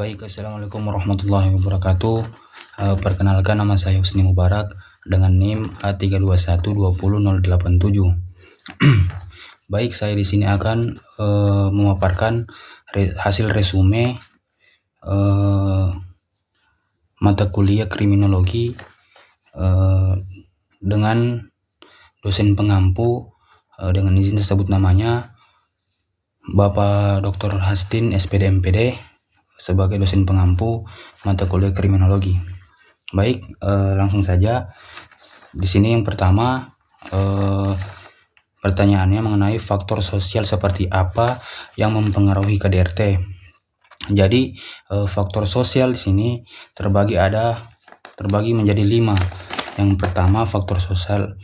Baik, Assalamualaikum warahmatullahi wabarakatuh. Perkenalkan, nama saya Husni Mubarak dengan NIM A321200087. Baik, saya di sini akan memaparkan hasil resume mata kuliah kriminologi dengan dosen pengampu dengan izin tersebut namanya Bapak Dr. Hastin SPD MPD sebagai dosen pengampu mata kuliah kriminologi. Baik, langsung saja. Di sini yang pertama pertanyaannya mengenai faktor sosial seperti apa yang mempengaruhi KDRT. Jadi faktor sosial di sini terbagi menjadi 5. Yang pertama faktor sosial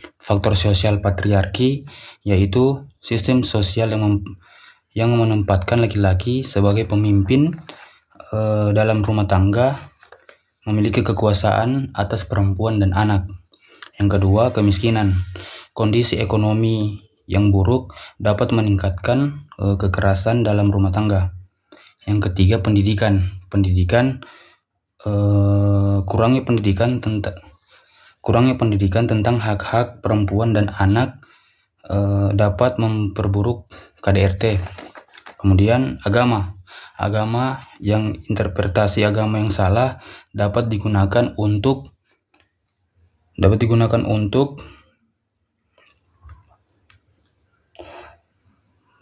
patriarki, yaitu sistem sosial yang menempatkan laki-laki sebagai pemimpin dalam rumah tangga, memiliki kekuasaan atas perempuan dan anak. Yang kedua, kemiskinan. Kondisi ekonomi yang buruk dapat meningkatkan kekerasan dalam rumah tangga. Yang ketiga, pendidikan. Kurangnya pendidikan tentang hak-hak perempuan dan anak dapat memperburuk KDRT. Kemudian agama yang interpretasi agama yang salah dapat digunakan untuk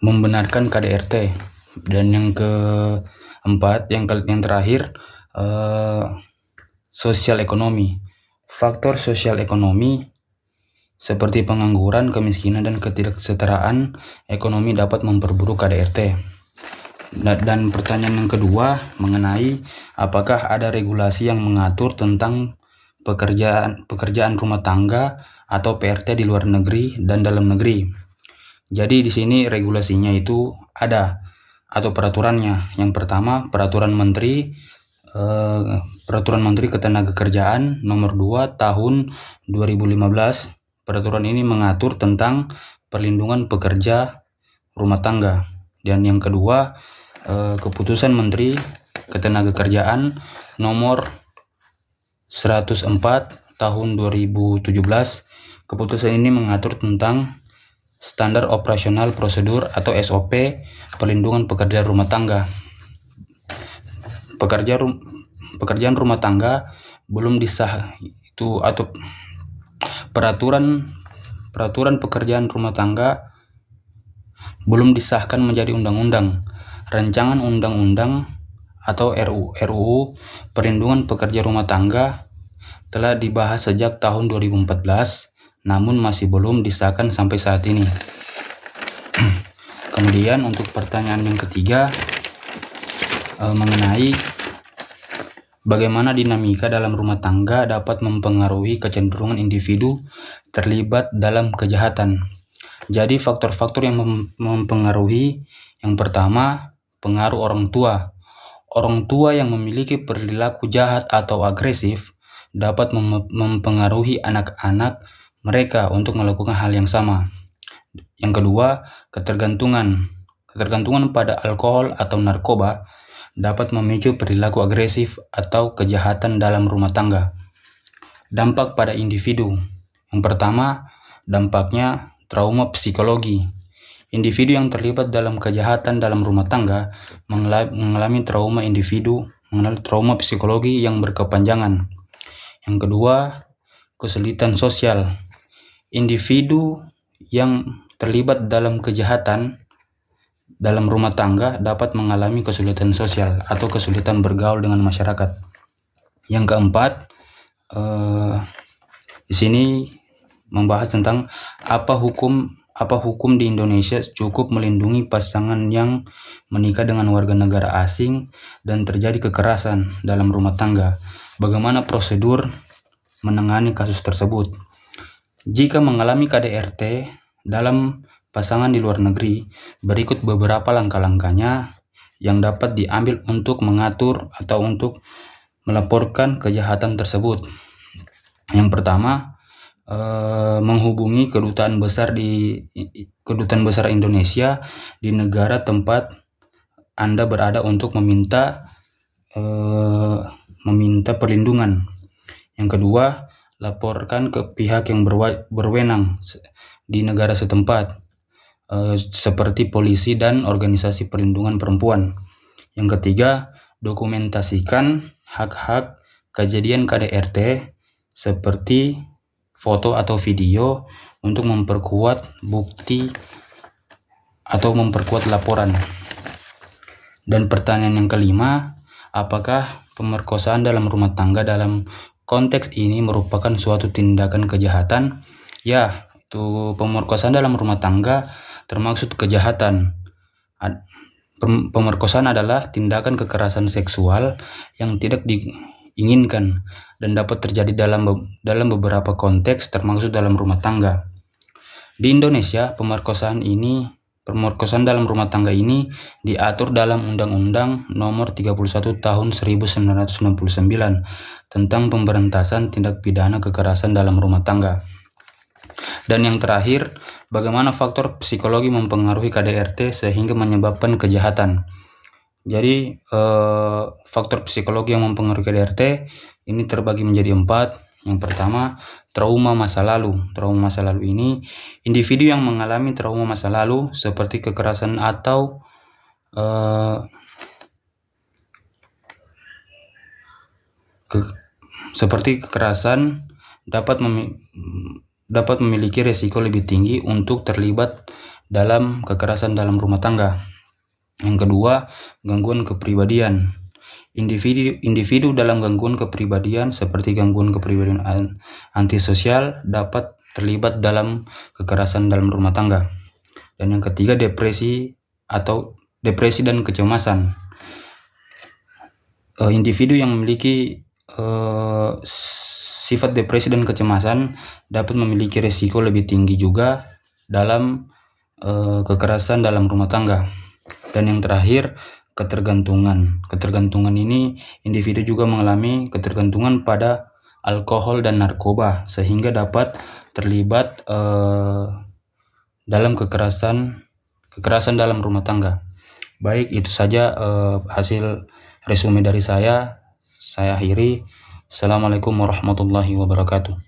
membenarkan KDRT. Dan yang keempat, yang terakhir, sosial ekonomi. Faktor sosial ekonomi seperti pengangguran, kemiskinan, dan ketidaksetaraan ekonomi dapat memperburuk KDRT. Dan pertanyaan yang kedua mengenai apakah ada regulasi yang mengatur tentang pekerjaan rumah tangga atau PRT di luar negeri dan dalam negeri. Jadi di sini regulasinya itu ada atau peraturannya. Yang pertama, Peraturan Menteri Ketenagakerjaan nomor 2 tahun 2015. Peraturan ini mengatur tentang perlindungan pekerja rumah tangga. Dan yang kedua, Keputusan Menteri Ketenagakerjaan nomor 104 tahun 2017. Keputusan ini mengatur tentang standar operasional prosedur atau SOP perlindungan pekerja rumah tangga. Pekerjaan rumah tangga belum disah itu atau peraturan pekerjaan rumah tangga belum disahkan menjadi undang-undang. Rancangan undang-undang atau RUU perlindungan pekerja rumah tangga telah dibahas sejak tahun 2014, namun masih belum disahkan sampai saat ini. Kemudian untuk pertanyaan yang ketiga mengenai bagaimana dinamika dalam rumah tangga dapat mempengaruhi kecenderungan individu terlibat dalam kejahatan. Jadi faktor-faktor yang mempengaruhi, yang pertama, pengaruh orang tua. Orang tua yang memiliki perilaku jahat atau agresif dapat mempengaruhi anak-anak mereka untuk melakukan hal yang sama. Yang kedua, ketergantungan pada alkohol atau narkoba dapat memicu perilaku agresif atau kejahatan dalam rumah tangga. Dampak pada individu. Yang pertama, dampaknya trauma psikologi. Individu yang terlibat dalam kejahatan dalam rumah tangga mengalami trauma psikologi yang berkepanjangan. Yang kedua, kesulitan sosial. Individu yang terlibat dalam kejahatan dalam rumah tangga dapat mengalami kesulitan sosial atau kesulitan bergaul dengan masyarakat. Yang keempat, di sini membahas tentang apa hukum di Indonesia cukup melindungi pasangan yang menikah dengan warga negara asing dan terjadi kekerasan dalam rumah tangga. Bagaimana prosedur menangani kasus tersebut? Jika mengalami KDRT dalam pasangan di luar negeri, berikut beberapa langkah-langkahnya yang dapat diambil untuk mengatur atau untuk melaporkan kejahatan tersebut. Yang pertama, menghubungi kedutaan besar Indonesia di negara tempat Anda berada untuk meminta meminta perlindungan. Yang kedua, laporkan ke pihak yang berwenang di negara setempat, seperti polisi dan organisasi perlindungan perempuan. Yang ketiga, dokumentasikan hak-hak kejadian KDRT seperti foto atau video untuk memperkuat bukti atau memperkuat laporan. Dan pertanyaan yang kelima, apakah pemerkosaan dalam rumah tangga dalam konteks ini merupakan suatu tindakan kejahatan? Ya, itu pemerkosaan dalam rumah tangga termasuk kejahatan. Pemerkosaan adalah tindakan kekerasan seksual yang tidak diinginkan dan dapat terjadi dalam beberapa konteks termasuk dalam rumah tangga. Di Indonesia, pemerkosaan dalam rumah tangga ini diatur dalam Undang-Undang Nomor 31 Tahun 1999 tentang pemberantasan tindak pidana kekerasan dalam rumah tangga. Dan yang terakhir, bagaimana faktor psikologi mempengaruhi KDRT sehingga menyebabkan kejahatan. Jadi faktor psikologi yang mempengaruhi KDRT ini terbagi menjadi 4. Yang pertama, trauma masa lalu. Trauma masa lalu ini individu yang mengalami trauma masa lalu seperti kekerasan atau dapat memiliki resiko lebih tinggi untuk terlibat dalam kekerasan dalam rumah tangga. Yang kedua, gangguan kepribadian. Individu dalam gangguan kepribadian seperti gangguan kepribadian antisosial dapat terlibat dalam kekerasan dalam rumah tangga. Dan yang ketiga, depresi dan kecemasan. Individu yang memiliki sifat depresi dan kecemasan dapat memiliki resiko lebih tinggi juga dalam kekerasan dalam rumah tangga. Dan yang terakhir, ketergantungan. Ketergantungan ini individu juga mengalami ketergantungan pada alkohol dan narkoba sehingga dapat terlibat dalam kekerasan dalam rumah tangga. Baik, itu saja hasil resume dari saya. Saya akhiri. Assalamualaikum warahmatullahi wabarakatuh.